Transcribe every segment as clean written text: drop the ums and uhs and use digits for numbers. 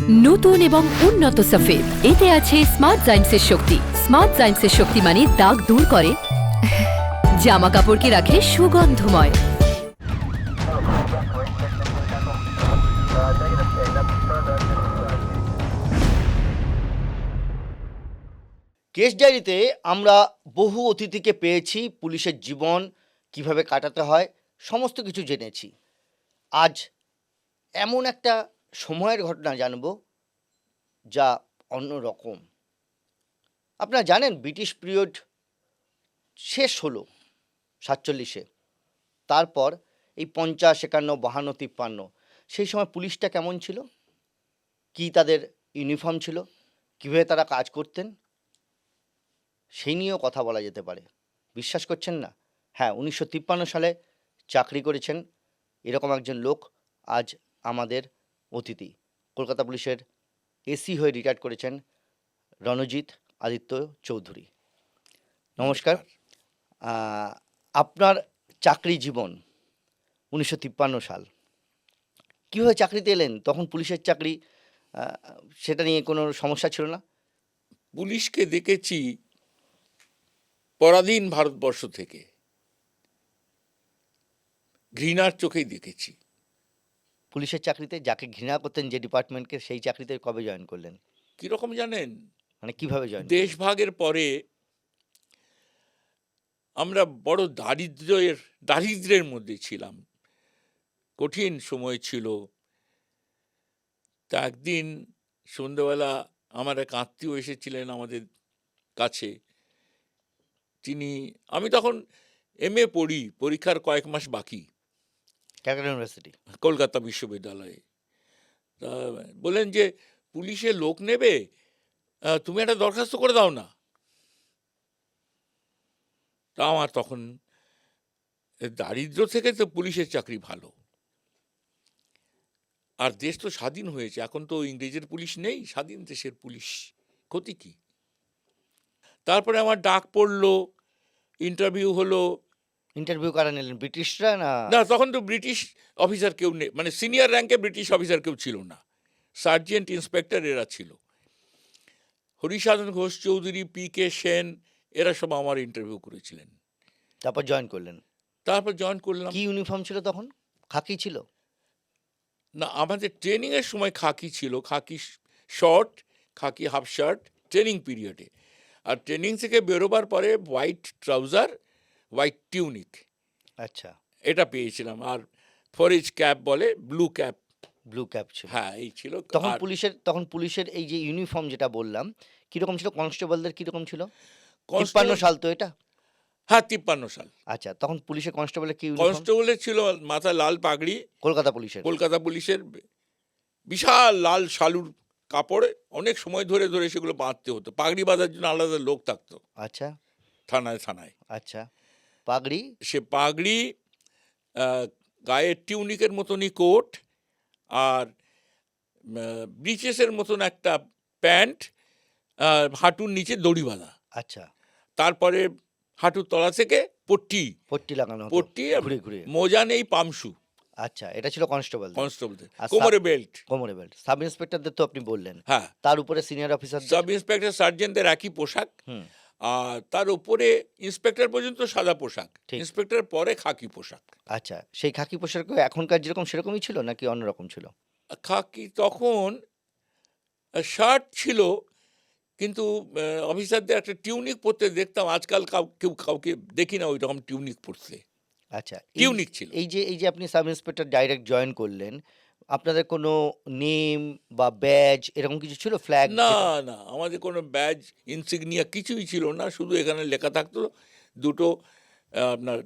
নতুন এবং উন্নত সফেদ, এতে আছে স্মার্ট জাইমসের শক্তি। স্মার্ট জাইমসের শক্তি মানে দাগ দূর করে, জামা কাপড়কে রাখে সুগন্ধময়। কেস ডায়েরিতে আমরা বহু অতিথিকে পেয়েছি, পুলিশের জীবন কিভাবে কাটাতে হয় সমস্ত কিছু জেনেছি। আজ এমন একটা সময়ের ঘটনা জানবো যা অন্যরকম। আপনারা জানেন ব্রিটিশ পিরিয়ড শেষ হলো 47-এ, তারপর এই 50, 51, 52, 53 সেই সময় পুলিশটা কেমন ছিল, কি তাদের ইউনিফর্ম ছিল, কীভাবে তারা কাজ করতেন, সেই নিয়েও কথা বলা যেতে পারে। বিশ্বাস করছেন না? হ্যাঁ, 1953 সালে চাকরি করেছেন এরকম একজন লোক আজ আমাদের অতিথি। কলকাতা পুলিশের এসি হয়ে রিটায়ার করেছেন রণজিৎ আদিত্য চৌধুরী। নমস্কার। আপনার চাকরি জীবন 1953 সাল, কীভাবে চাকরিতে এলেন? তখন পুলিশের চাকরি, সেটা নিয়ে কোনো সমস্যা ছিল না? পুলিশকে দেখেছি পরাধীন ভারতবর্ষ থেকে, ঘৃণার চোখেই দেখেছি। পুলিশের চাকরিতে যাকে ঘৃণা করতেন, যে ডিপার্টমেন্টকে, সেই চাকরিতে কবে জয়েন করলেন? কিরকম জানেন, মানে কিভাবে জয়েন? দেশভাগের পরে আমরা বড় দারিদ্র্যের মধ্যে ছিলাম, কঠিন সময় ছিল। তা একদিন সন্ধ্যেবেলা আমার এক আত্মীয় এসেছিলেন আমাদের কাছে। আমি তখন MA পড়ি, পরীক্ষার কয়েক মাস বাকি, ক্যালকাটা ইউনিভার্সিটি, কলকাতা বিশ্ববিদ্যালয়ে। তা বললেন যে পুলিশে লোক নেবে, তুমি একটা দরখাস্ত করে দাও না। তা আমার তখন দারিদ্র্য থেকে তো পুলিশের চাকরি ভালো, আর দেশ তো স্বাধীন হয়েছে, এখন তো ইংরেজের পুলিশ নেই, স্বাধীন দেশের পুলিশ, ক্ষতি কি? তারপরে আমার ডাক পড়লো, ইন্টারভিউ হলো। ইন্টারভিউ কারা নিলেন? ব্রিটিশরা না? না, তখন তো ব্রিটিশ অফিসার কেউ নেই, মানে সিনিয়র র্যাঙ্কে ব্রিটিশ অফিসার কেউ ছিল না, সার্জেন্ট, ইন্সপেক্টর এরা ছিল। হরিসাধন ঘোষ চৌধুরী, PK সেন এরা সব আমার ইন্টারভিউ করেছিলেন। তারপর জয়েন করলেন? তারপর জয়েন করলাম। কি ইউনিফর্ম ছিল তখন? খাকি ছিল? না, আমাদের ট্রেনিংয়ের সময় খাকি ছিল, খাকি শর্ট, খাকি হাফ শার্ট ট্রেনিং পিরিয়ডে, আর ট্রেনিং থেকে বেরোবার পরে হোয়াইট ট্রাউজার, হোয়াইট টিউনিক, আচ্ছা, এটা পেয়েছিলাম। আর ফরেজ ক্যাপ বলে, ব্লু ক্যাপ। ব্লু ক্যাপ ছিল? হ্যাঁ, এই ছিল। তখন পুলিশের এই যে ইউনিফর্ম যেটা বললাম, কিরকম ছিল? কনস্টেবলদের কিরকম ছিল? 53 কনস্টেবল, সাল তো এটা? হ্যাঁ 53 সাল। আচ্ছা, তখন পুলিশের কনস্টেবলের কি ইউনিফর্ম? কনস্টেবলের ছিল মাথায় লাল পাগড়ি, কলকাতা পুলিশের বিশাল লাল শালুর কাপড়ে অনেক সময় ধরে ধরে সেগুলো বাঁধতে হতো, পাগড়ি বাঁধার জন্য আলাদা লোক থাকতো। আচ্ছা, থানায়। আচ্ছা, পাগড়ি? সে পাগড়ি, গায়ে টিউনিকের মতনই কোট, আর ব্রিচেসের মতন একটা প্যান্ট, হাঁটুর নিচে দড়ি বাঁধা। আচ্ছা, তারপরে হাঁটুর তলা থেকে পট্টি লাগানো হতো, পট্টি, ঘুরে। মোজা নেই, পামশু। আচ্ছা, এটা ছিল কনস্টেবলদের আর কোমরে বেল্ট। সাব ইন্সপেক্টরদের তো আপনি বললেন, হ্যাঁ, তার উপরে সিনিয়র অফিসার, সাব ইন্সপেক্টর, সার্জেন্টদের একই পোশাক, আর তার উপরে ইন্সপেক্টর পর্যন্ত সাদা পোশাক, ইন্সপেক্টর পরে খাকি পোশাক। আচ্ছা, সেই খাকি পোশাক এখনকার যেরকম সেরকমই ছিল নাকি অন্যরকম ছিল? খাকি তখন শার্ট ছিল, কিন্তু অফিসারদের একটা টিউনিক পরতে দেখতাম, আজকাল কাউকে দেখি না ওই রকম টিউনিক পরতে। আচ্ছা, টিউনিক ছিল। এই যে আপনি সাব ইন্সপেক্টর ডাইরেক্ট জয়েন করলেন, আপনাদের কোনো নেম বা ব্যাজ এরকম কিছু ছিল? ফ্ল্যাগ? না, আমাদের কোনো ব্যাজ, ইনসিগনিয়া কিছুই ছিল না, শুধু এখানে লেখা থাকতো দুটো আপনার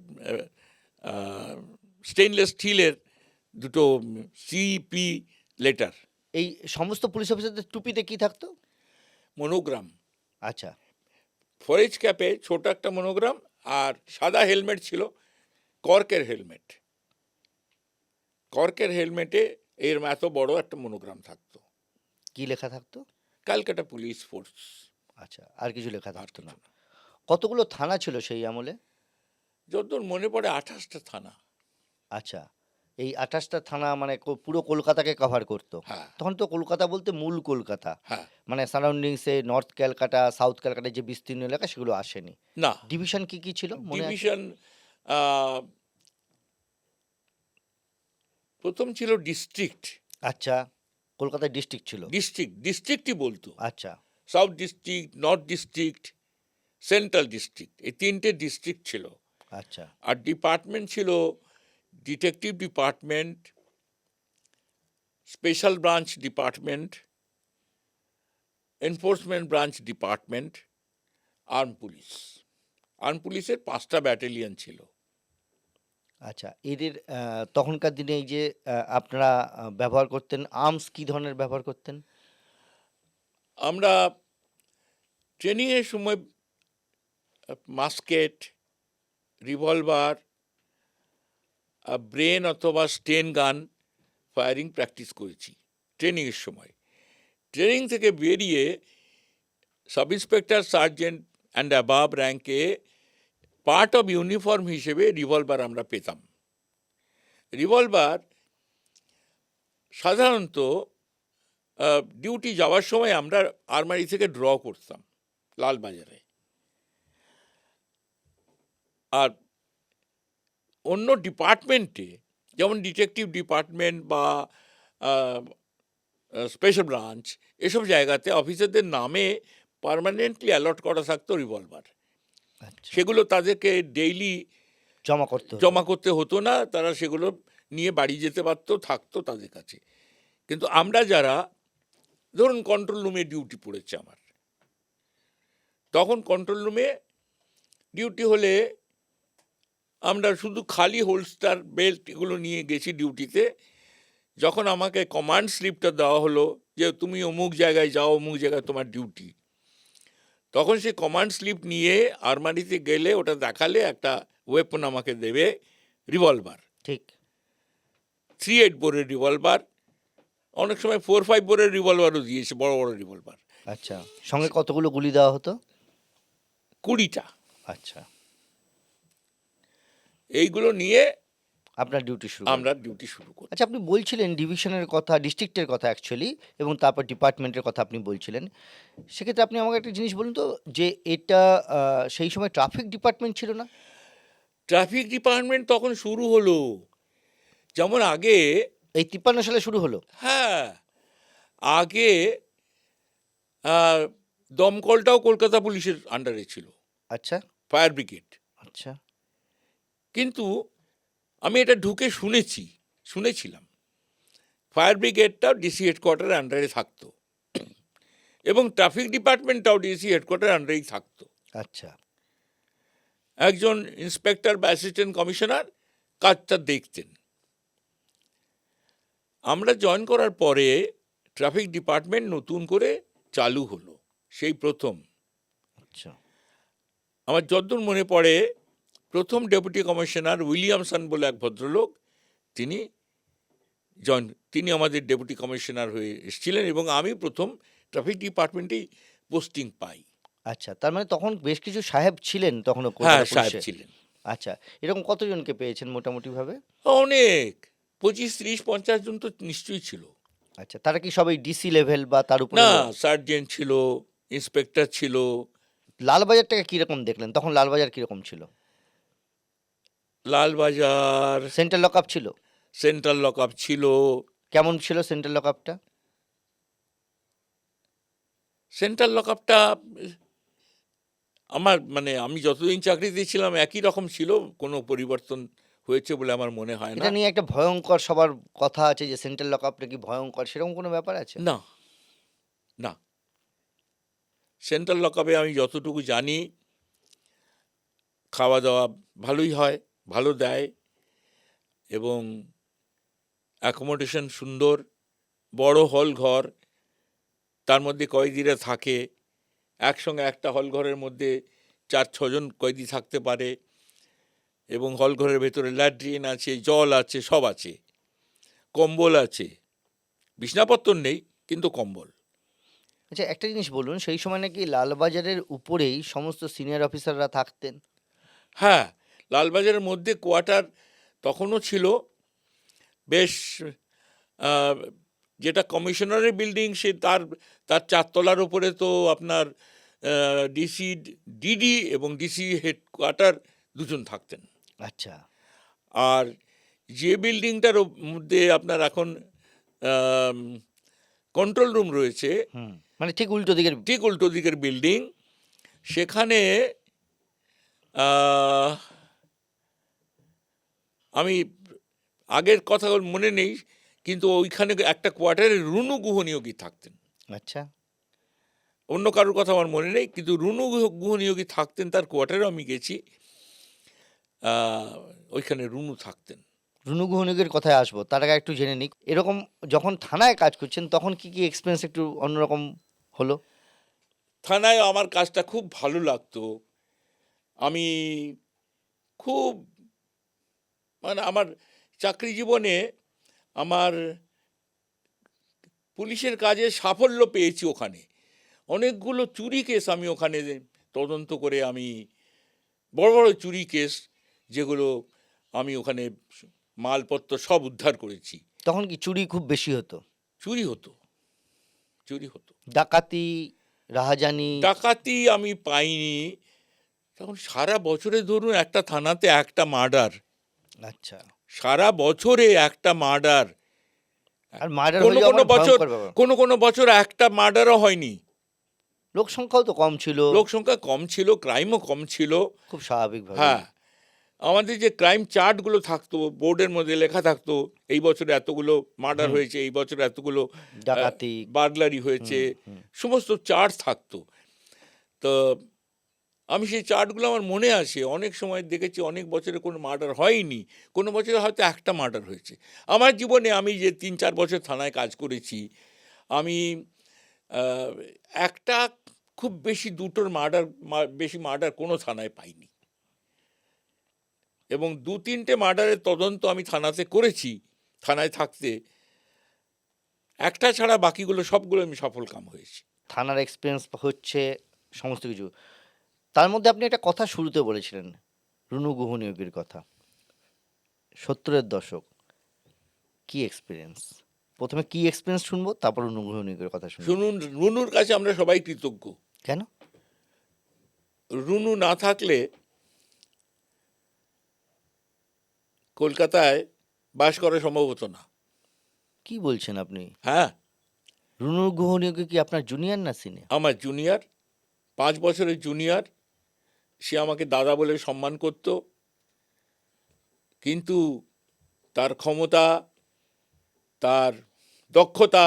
স্টেইনলেস স্টিলের দুটো CP লেটার। এই সমস্ত পুলিশ অফিসারদের টুপিতে কি থাকতো? মনোগ্রাম। আচ্ছা, ফরেজ ক্যাপে ছোট একটা মনোগ্রাম, আর সাদা হেলমেট ছিল, কর্কের হেলমেটে এর এত বড় একটা মনোগ্রাম থাকতো। কি লেখা থাকতো? Calcutta police force. আচ্ছা, আর কিছু লেখা থাকতো না? কতগুলো থানা ছিল সেই আমলে? যতদূর মনে পড়ে 28টা থানা। আচ্ছা, এই 28টা থানা মানে পুরো কলকাতাকে কভার করতো। হ্যাঁ তখন তো কলকাতা বলতে মূল কলকাতা। হ্যাঁ মানে সারাউন্ডিংসে নর্থ ক্যালকাটা, সাউথ ক্যালকাটার যে বিস্তীর্ণ এলাকা সেগুলো আসেনি। না ডিভিশন কি কি ছিল মনে আছে? ডিভিশন প্রথম ছিল ডিস্ট্রিক্ট। আচ্ছা, কলকাতায় ডিস্ট্রিক্ট ছিল। ডিস্ট্রিক্টই বলতো, আচ্ছা, south district, north district, central district, এই তিনটে ডিস্ট্রিক্ট ছিল। আচ্ছা, আর ডিপার্টমেন্ট ছিল detective department, special branch department, enforcement branch department, arm police. Arm পুলিশের 5টা ব্যাটালিয়ন ছিল। আচ্ছা। এদের তখনকার দিনে এই যে আপনারা ব্যবহার করতেন আর্মস কি ধরনের ব্যবহার করতেন? আমরা ট্রেনিংয়ের সময় মাস্কেট, রিভলভার, ব্রেন অথবা স্টেন গান ফায়ারিং প্র্যাকটিস করেছি ট্রেনিংয়ের সময়। ট্রেনিং থেকে বেরিয়ে sub inspector, sergeant and above র্যাঙ্কে পার্ট অফ ইউনিফর্ম হিসেবে রিভলভার আমরা পেতাম। রিভলভার সাধারণত ডিউটি যাওয়ার সময় আমরা আলমারি থেকে ড্র করতাম লালবাজারে। আর অন্য ডিপার্টমেন্টে যেমন ডিটেকটিভ ডিপার্টমেন্ট বা স্পেশাল ব্রাঞ্চ, এসব জায়গাতে অফিসারদের নামে পার্মানেন্টলি অ্যালট করা থাকতো রিভলভার। আচ্ছা, সেগুলো তাদেরকে ডেইলি জমা করতে হতো। জমা করতে হতো না, তারা সেগুলো নিয়ে বাড়ি যেতে পারতো, থাকতো তাদের কাছে। কিন্তু আমরা যারা ধরুন কন্ট্রোল রুমে ডিউটি পড়েছে আমার, তখন কন্ট্রোল রুমে ডিউটি হলে আমরা শুধু খালি হোলস্টার, বেল্ট এগুলো নিয়ে গেছি ডিউটিতে। যখন আমাকে কমান্ড স্লিপটা দেওয়া হলো যে তুমি অমুক জায়গায় যাও, অমুক জায়গায় তোমার ডিউটি, তখন সে কমান্ড স্লিপ নিয়ে আলমারিতে গেলে ওটা দেখালে একটা ওয়েপন আমাকে দেবে, রিভলভার। ঠিক। 3-8 বোরের রিভলভার, অনেক সময় 4-5 বোরের রিভলভারও দিয়েছে, বড় বড় রিভলভার। আচ্ছা, সঙ্গে কতগুলো গুলি দেওয়া হতো? 20টা। আচ্ছা, এইগুলো নিয়ে আপনার ডিউটি শুরু। আমরা ডিউটি শুরু করি। আচ্ছা, আপনি বলছিলেন ডিভিশনের কথা, ডিস্ট্রিক্টের কথা অ্যাকচুয়ালি, এবং তারপর ডিপার্টমেন্টের কথা আপনি বলছিলেন। সেক্ষেত্রে আপনি আমাকে একটা জিনিস বলুন তো, যে এটা সেই সময় ট্রাফিক ডিপার্টমেন্ট ছিল না? ট্রাফিক ডিপার্টমেন্ট তখন শুরু হলো, যেমন আগে, এই 53 সালে শুরু হলো? হ্যাঁ, আগে দমকলটাও কলকাতা পুলিশের আন্ডারে ছিল, আচ্ছা, ফায়ার ব্রিগেড। আচ্ছা, কিন্তু আমি এটা ঢুকে শুনেছিলাম ফায়ার ব্রিগেডটাও ডিসি হেডকোয়ার্টারের আন্ডারে থাকতো এবং ট্রাফিক ডিপার্টমেন্টটাও ডিসি হেডকোয়ার্টারের আন্ডারেই থাকতো। আচ্ছা, একজন ইন্সপেক্টর বা অ্যাসিস্ট্যান্ট কমিশনার কাজটা দেখতেন। আমরা জয়েন করার পরে ট্রাফিক ডিপার্টমেন্ট নতুন করে চালু হলো, সেই প্রথম। আচ্ছা, আমার যতদূর মনে পড়ে, প্রথম ডেপুটি কমিশনার উইলিয়ামসন বলে এক ভদ্রলোক, তিনি আমাদের ডেপুটি কমিশনার হয়ে এসেছিলেন এবং আমি প্রথম ট্রাফিক ডিপার্টমেন্টেই পোস্টিং পাই। আচ্ছা, তার মানে তখন বেশ কিছু সাহেব ছিলেন তখনও হ্যাঁ, কলকাতা সাহেব পুলিশে? ছিলেন আচ্ছা, এরকম কতজনকে পেয়েছেন মোটামুটি ভাবে? অনেক, 25, 30, 50 জন তো নিশ্চয়ই ছিল। আচ্ছা, তারা কি সবাই ডিসি লেভেল বা তার উপরে? না, সার্জেন্ট ছিল, ইন্সপেক্টর ছিল। লালবাজারটাকে কিরকম দেখলেন তখন? লালবাজার কিরকম ছিল? লালবাজার সেন্ট্রাল লকআপ ছিল? সেন্ট্রাল লকআপ ছিল। কেমন ছিল সেন্ট্রাল লকআপটা? সেন্ট্রাল লকআপটা আমার আমি যতদিন চাকরিতে ছিলাম একই রকম ছিল, কোনো পরিবর্তন হয়েছে বলে আমার মনে হয় না। এটা নিয়ে একটা ভয়ঙ্কর সবার কথা আছে যে সেন্ট্রাল লকআপটা কি ভয়ঙ্কর, সেরকম কোনো ব্যাপার আছে? না, না, সেন্ট্রাল লকআপে আমি যতটুকু জানি খাওয়া দাওয়া ভালোই হয়, ভালো দেয় এবং অ্যাকোমোডেশন সুন্দর, বড় হল ঘর, তার মধ্যে কয়েদিরা থাকে একসঙ্গে। একটা হল ঘরের মধ্যে 4-6 জন কয়েদি থাকতে পারে এবং হল ঘরের ভেতরে ল্যাট্রিন আছে, জল আছে, সব আছে, কম্বল আছে। বিছনাপত্তর নেই, কিন্তু কম্বল। আচ্ছা, একটা জিনিস বলুন, সেই সময় নাকি লালবাজারের উপরেই সমস্ত সিনিয়র অফিসাররা থাকতেন? হ্যাঁ, লালবাজারের মধ্যে কোয়ার্টার তখনও ছিল, বেশ আহ, যেটা কমিশনারের বিল্ডিং সে তার তার 4 তলার উপরে তো আপনার ডিসি, ডিডি এবং ডিসি হেডকোয়ার্টার দুজন থাকতেন। আচ্ছা। আর যে বিল্ডিংটার মধ্যে আপনার এখন কন্ট্রোল রুম রয়েছে, মানে ঠিক উল্টো দিকের। ঠিক উল্টো দিকের বিল্ডিং, সেখানে আহ, আমি আগের কথা মনে নেই, কিন্তু ওইখানে একটা কোয়ার্টারে রুনু গুহনিয়োগী থাকতেন। আচ্ছা। অন্য কারোর কথা আমার মনে নেই, কিন্তু রুনু গুহনিয়োগী থাকতেন, তার কোয়ার্টারেও আমি গেছি। ওইখানে রুনু থাকতেন। রুনু গুহনিকের কথায় আসবো, তার আগে একটু জেনে নিক, এরকম যখন থানায় কাজ করছেন তখন কি কি এক্সপিরিয়েন্স একটু অন্যরকম হলো? থানায় আমার কাজটা খুব ভালো লাগতো। আমি খুব, মানে আমার চাকরি জীবনে আমার পুলিশের কাজে সাফল্য পেয়েছি ওখানে। অনেকগুলো চুরি কেস আমি ওখানে তদন্ত করে, আমি বড় বড় চুরি কেস যেগুলো আমি ওখানে মালপত্র সব উদ্ধার করেছি। তখন কি চুরি খুব বেশি হতো? চুরি হতো, চুরি হতো। ডাকাতি, রাহাজানি? ডাকাতি আমি পাইনি। তখন সারা বছরে ধরুন একটা থানাতে একটা মার্ডার, আচ্ছা। সারা বছরে একটা মার্ডার। আর মার্ডার কোনো হয়ে কোনো যাওয়ার বছর, ভয়ঙ্কর ব্যাপার। কোনো কোনো বছর একটা মার্ডারও হয়নি। লোক সংখ্যাও তো কম ছিল। লোক সংখ্যা কম ছিল, ক্রাইমও কম ছিল। খুব স্বাভাবিকভাবে। হ্যাঁ, আমাদের যে ক্রাইম চার্টগুলো থাকতো, বোর্ডের মধ্যে লেখা থাকতো এই বছরে এতগুলো মার্ডার হয়েছে, এই বছরে এতগুলো ডাকাতি, বার্গলারি হয়েছে, সমস্ত চার্ট থাকতো। তো আমি সেই চার্টগুলো আমার মনে আছে। অনেক সময় দেখেছি অনেক বছরে কোনো মার্ডার হয়নি, কোনো বছরে হয়তো একটা মার্ডার হয়েছে। আমার জীবনে আমি যে 3-4 বছর থানায় কাজ করেছি, আমি একটা, খুব বেশি দুটোর মার্ডার, বেশি মার্ডার কোনো থানায় পাইনি। এবং 2-3টে মার্ডারের তদন্ত আমি থানাতে করেছি, থানায় থাকতে। একটা ছাড়া বাকিগুলো সবগুলো আমি সফল কাম হয়েছি। থানার এক্সপিরিয়েন্স হচ্ছে সমস্ত কিছু। তার মধ্যে আপনি একটা কথা শুরুতে বলেছিলেন, রুনু গুহনিয়োগীর কথা। 70-এর দশক, কি এক্সপিরিয়েন্স? প্রথমে কি এক্সপিরিয়েন্স শুনবো, তারপর রুনু গুহনিয়োগীর কথা শুনবো। শুনুন, রুনুর কাছে আমরা সবাই কৃতজ্ঞ। কেন? রুনু না থাকলে কলকাতায় বাস করা সম্ভব হতো না। কি বলছেন আপনি? হ্যাঁ, রুনু গুহনিয়োগী কি আপনার জুনিয়র না সিনিয়র? আমার জুনিয়র, 5 বছরের জুনিয়র। সে আমাকে দাদা বলে সম্মান করত, কিন্তু তার ক্ষমতা, তার দক্ষতা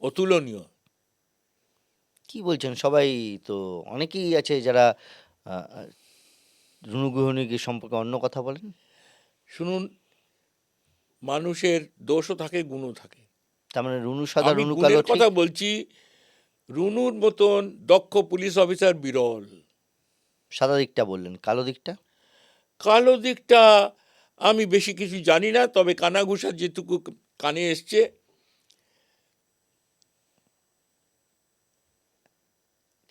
অতুলনীয়। কি বলছেন? সবাই তো, অনেকেই আছে যারা রুনু গুহনিয়োগী সম্পর্কে অন্য কথা বলেন। শুনুন, মানুষের দোষও থাকে, গুণও থাকে। তার মানে রুনু সাদা আমি রুনু কালো গুণের কথা বলছি। রুনুর মতন দক্ষ পুলিশ অফিসার বিরল। সাদা দিকটা বললেন, কালো দিকটা? কালো দিকটা আমি বেশি কিছু জানি না, তবে কানাঘুষা যেটুকু কানে এসছে,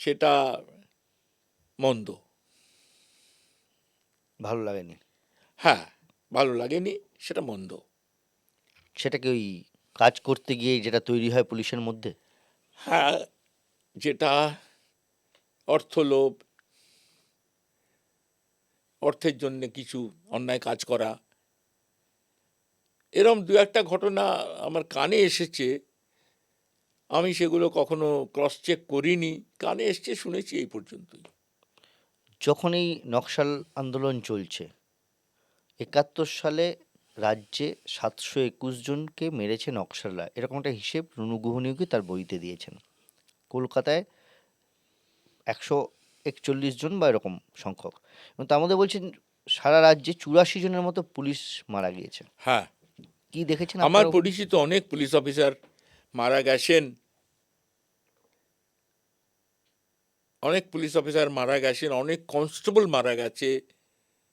সেটা মন্দ। ভালো লাগেনি? হ্যাঁ, ভালো লাগেনি, সেটা মন্দ। সেটা কি ওই কাজ করতে গিয়ে যেটা তৈরি হয় পুলিশের মধ্যে? হ্যাঁ, যেটা অর্থলোভ, অর্থের জন্য কিছু অন্যায় কাজ করা, এরম 2-একটা ঘটনা আমার কানে এসেছে। আমি সেগুলো কখনো ক্রস চেক করিনি, কানে এসছে, শুনেছি, এই পর্যন্তই। যখন এই নকশাল আন্দোলন চলছে, 71 সালে রাজ্যে 721 জনকে মেরেছে নকশালরা, এরকম একটা হিসেব রুনু গুহনিয়োগী তার বইতে দিয়েছেন। কলকাতায় 141 জন বা এরকম সংখ্যক, এবং তার মধ্যে বলছেন সারা রাজ্যে 84 জনের মতো পুলিশ মারা গিয়েছে। হ্যাঁ, কি দেখেছেন আমার আপনারা? পরিচিত অনেক পুলিশ অফিসার মারা গেছেন, অনেক পুলিশ অফিসার মারা গেছেন, অনেক কনস্টেবল মারা গেছে।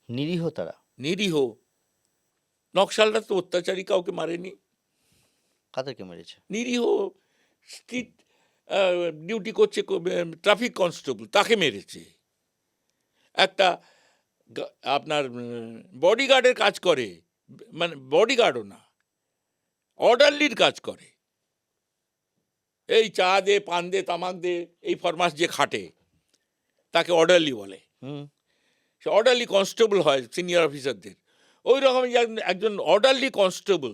নিরীহ তারা। নিরীহ। নকশালরা তো অত্যাচারী কাউকে মারেনি। কাদেরকে মেরেছে? নিরীহ স্ট্রিট ডিউটি করছে ট্রাফিক কনস্টেবল, তাকে মেরেছে। একটা আপনার বডিগার্ডের কাজ করে, মানে বডিগার্ডও না, অর্ডারলির কাজ করে। এই চা দে, পান দে, তামাক দে, এই ফরমাস যে খাটে তাকে অর্ডারলি বলে। হুম। সে অর্ডারলি কনস্টেবল হয় সিনিয়র অফিসারদের। ওই রকম একজন অর্ডারলি কনস্টেবল,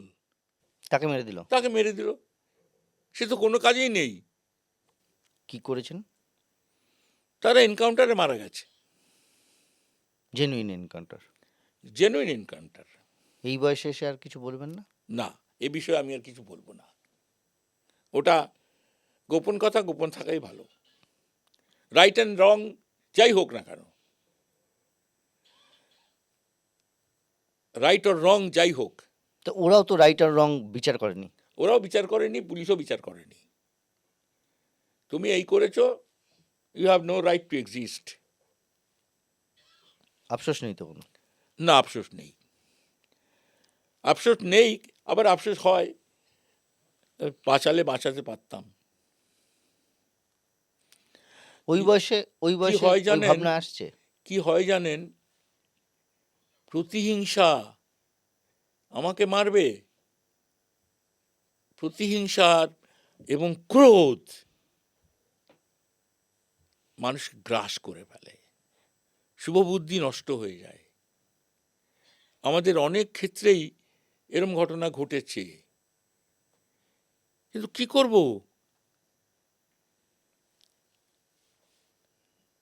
তাকে মেরে দিল। তাকে মেরে দিল। সে তো কোনো কাজেই নেই। কি করেছেন? তারা এনকাউন্টারে মারা গেছে। Genuine encounter. Genuine encounter. এই বয়সে এসে আর কিছু বলবেন না? না, এ বিষয়ে আমি আর কিছু বলবো না। ওটা গোপন কথা, গোপন থাকাই ভালো। রাইট অ্যান্ড রং যাই হোক না কেন, রাইট অর রং যাই হোক, তো ওরাও তো রাইট আর রং বিচার করেনি। ওরাও বিচার করেনি, পুলিশও বিচার করেনি। তুমি এই করেছো, you have no right to exist. আফসোস নেই তো কোনো? না, আফসোস নেই। আফসোস নেই, আবার আফসোস হয় বাঁচালে বাঁচাতে পারতাম। ওই বয়সে ওই বয়সে হয় ওই জানেন? ভাবনা আসছে? কি হয় জানেন, প্রতিহিংসা আমাকে মারবে, প্রতিহিংসার এবং ক্রোধ মানুষ গ্রাস করে ফেলে, শুভবুদ্ধি নষ্ট হয়ে যায়। আমাদের অনেক ক্ষেত্রেই এরম ঘটনা ঘটেছে, কিন্তু কি করব?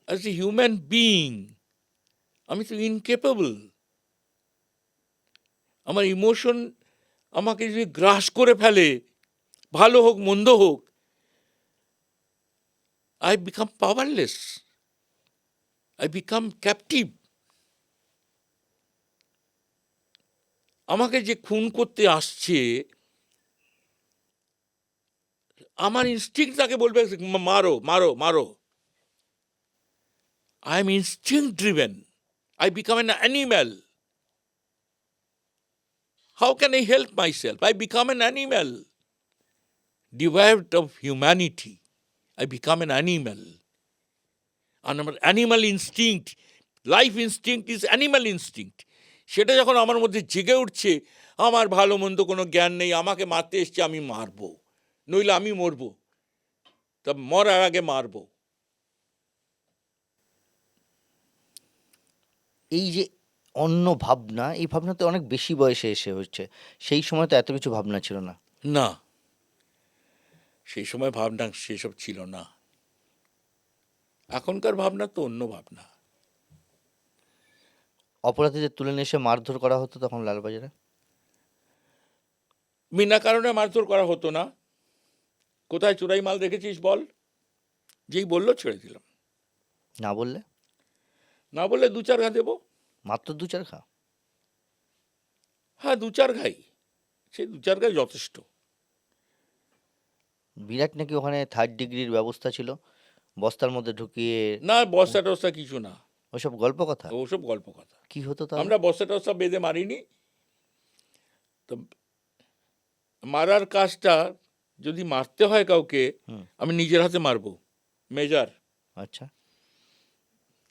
অ্যাজ এ হিউম্যান বিইং আমি তো ইনকেপেবল। আমার ইমোশন আমাকে যদি গ্রাস করে ফেলে, ভালো হোক মন্দ হোক, I become powerless. I become captive. আমাকে যে খুন করতে আসছে, আমার ইনস্টিংক্ট তাকে বলবে মারো মারো মারো। I am instinct driven. I become an animal. How can I help myself? I become an animal. Deprived of humanity, I become an animal. And আমার animal instinct, life instinct is animal instinct, সেটা যখন আমার মধ্যে জেগে উঠছে, আমার ভালো মন্দ কোনো জ্ঞান নেই, আমাকে মারতে এসছে, আমি মারবো, নইলে আমি মরবো, তা মরার আগে মারবো। এই যে অন্য ভাবনা, এই ভাবনা তো অনেক বেশি বয়সে এসে হচ্ছে। সেই সময় তো এত কিছু ভাবনা ছিল না। না, সেই সময় ভাবনা সেসব ছিল না। এখনকার ভাবনা তো অন্য ভাবনা। অপরাধীদের তুলে নিয়ে এসে মারধর করা হতো তখন লালবাজারে? বিনা কারণে মারধর করা হতো না। কোথায় চোরাই মাল দেখেছিস বল? যেই বললো ছেড়ে দিলাম, না বললে? না বললে দু চার ঘা দেবো। মাত্র দু চার খা? হ্যাঁ, দু চার ঘাই, সেই দু চার ঘাই যথেষ্ট। বিরাট নাকি ওখানে 3rd ডিগ্রির ব্যবস্থা ছিল, বস্তার মধ্যে ঢুকিয়ে। না, বস্তা টস্তা কিছু না, ওসব গল্প কথা? ওসব গল্প কথা। কি হতো তাহলে? আমরা বস্তা টস্তা বেঁধে মারিনি তো। মারার কাজটা যদি মারতে হয় কাউকে, হুম। আমি নিজের হাতে মারবো, মেজার, আচ্ছা।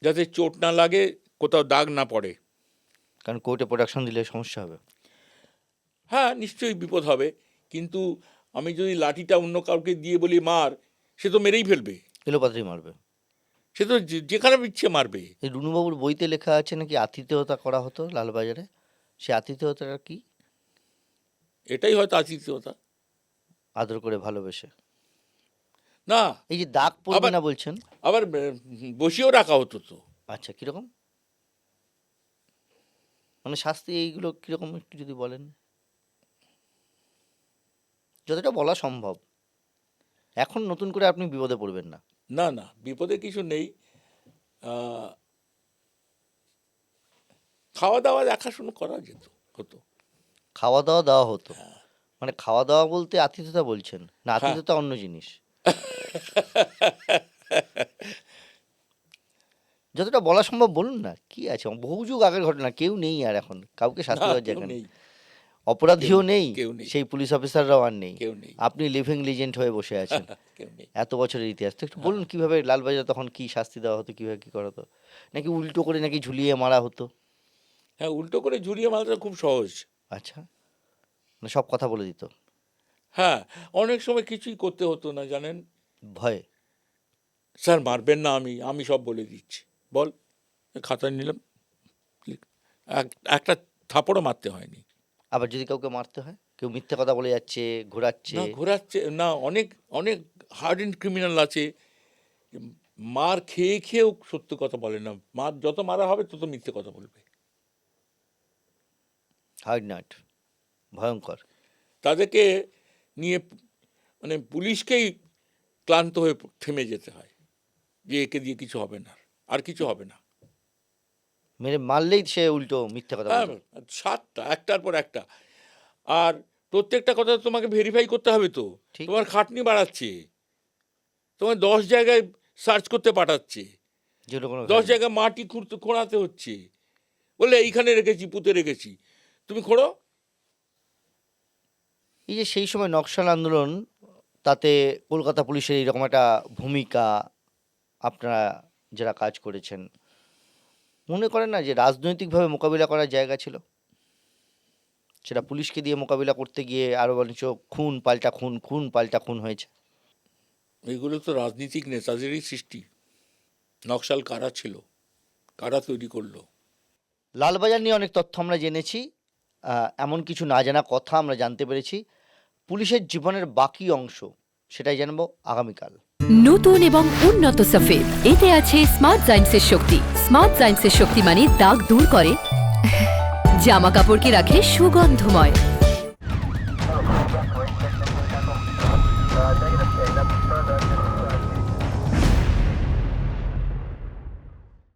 যাতে চোট না লাগে, কোথাও দাগ না পড়ে। কারণ কোর্টে প্রোডাকশন দিলে সমস্যা হবে। হ্যাঁ, নিশ্চয়ই বিপদ হবে, কিন্তু আমি যদি লাঠিটা অন্য কাউকে দিয়ে বলি মার, সে তো মেরেই ফেলবে, এলোপাতাড়ি মারবে। সে তো যেখানে ইচ্ছে মারবে। এই রুনুবাবুর বইতে লেখা আছে নাকি আতিথেয়তা করা হতো লালবাজারে। সে আতিথেয়তাটা কি? এটাই হয়তো আতিথেয়তা। আদর করে ভালোবেসে। না, এই যে দাগ পড়বে আবার- না বলছেন। আবার বসিয়েও রাখা হতো তো। আচ্ছা, কিরকম মানে শাস্তি এইগুলো কিরকম একটু যদি বলেন, যতটা বলা সম্ভব। এখন নতুন করে আপনি বিপদে পড়বেন না। না না, বিপদে কিছু নেই। খাওয়া দাওয়া দেখাশুনো করা যেত, হতো। খাওয়া দাওয়া দেওয়া হতো? মানে খাওয়া দাওয়া বলতে আতিথেয়তা বলছেন না? হ্যাঁ। আতিথেয়তা অন্য জিনিস। যতটা বলা সম্ভব বলুন না, কি আছে? বহু যুগ আগের ঘটনা, কেউ নেই আর এখন, কাউকে শাস্তি না, দেওয়ার কেউ জায়গা নেই। নেই, অপরাধীও নেই, কেউ নেই। সেই পুলিশ অফিসাররাও আর নেই। কেউ নেই, আপনি লিভিং লিজেন্ড হয়ে বসে আছেন কেউ নেই। এত বছরের ইতিহাস। তো একটু বলুন কিভাবে লালবাজার তখন কি শাস্তি দেওয়া হতো, কিভাবে কি করা হতো? নাকি উল্টো করে নাকি ঝুলিয়ে মারা হতো? হ্যাঁ, উল্টো করে ঝুলিয়ে মারাটা খুব সহজ। আচ্ছা, না সব কথা বলে দিত? হ্যাঁ, অনেক সময় কিছুই করতে হতো না জানেন। ভয়ে? স্যার মারবেন না, আমি সব বলে দিচ্ছি, বল, খাতায় নিলাম, একটা থাপড়ও মারতে হয়নি। আবার যদি কাউকে মারতে হয়, কেউ মিথ্যে কথা বলে যাচ্ছে, ঘোরাচ্ছে, না ঘোরাচ্ছে না, অনেক অনেক হার্ডেন্ড ক্রিমিনাল আছে, মার খেয়ে খেয়েও সত্য কথা বলে না, মার যত মারা হবে তত মিথ্যে কথা বলবে। হার্ড নাট, ভয়ঙ্কর। তাদেরকে নিয়ে মানে পুলিশকেই ক্লান্ত হয়ে থেমে যেতে হয় যে একে দিয়ে কিছু হবে না, আর কিছু হবে না। মেরে মারলেই সে উল্টো মিথ্যে কথা হ্যাঁ, বলে। 7টা একটার পর একটা, আর প্রত্যেকটা কথা তোমাকে ভেরিফাই করতে হবে তো। ঠিক। তোমার খাটনি বাড়াচ্ছে, তোমার 10 জায়গায় সার্চ করতে পাঠাচ্ছে, যেগুলো কোনো 10 জায়গায় মাটি খুঁড়তে খোঁড়াতে হচ্ছে, বলে এইখানে রেখেছি, পুঁতে রেখেছি, তুমি খোঁড়ো। এই যে সেই সময় নকশাল আন্দোলন, তাতে কলকাতা পুলিশের এইরকম একটা ভূমিকা, আপনারা যারা কাজ করেছেন, মনে করেন না যে রাজনৈতিকভাবে মোকাবিলা করার জায়গা ছিল? সেটা পুলিশকে দিয়ে মোকাবিলা করতে গিয়ে আরও বরঞ্চ খুন পাল্টা খুন, খুন পাল্টা খুন হয়েছে। এগুলো তো রাজনীতিক নেতাদেরই সৃষ্টি। নকশাল কারা ছিল, কারা তৈরি করলো? লালবাজার নিয়ে অনেক তথ্য আমরা জেনেছি, এমন কিছু না জানা কথা আমরা জানতে পেরেছি। পুলিশের জীবনের বাকি অংশ সেটাই জানবো আগামীকাল। নতুন এবং উন্নত সফেদ, এতে আছে স্মার্ট জাইমসের শক্তি। স্মার্ট জাইমসের শক্তি মানে দাগ দূর করে, জামা কাপড়কে রাখে সুগন্ধময়।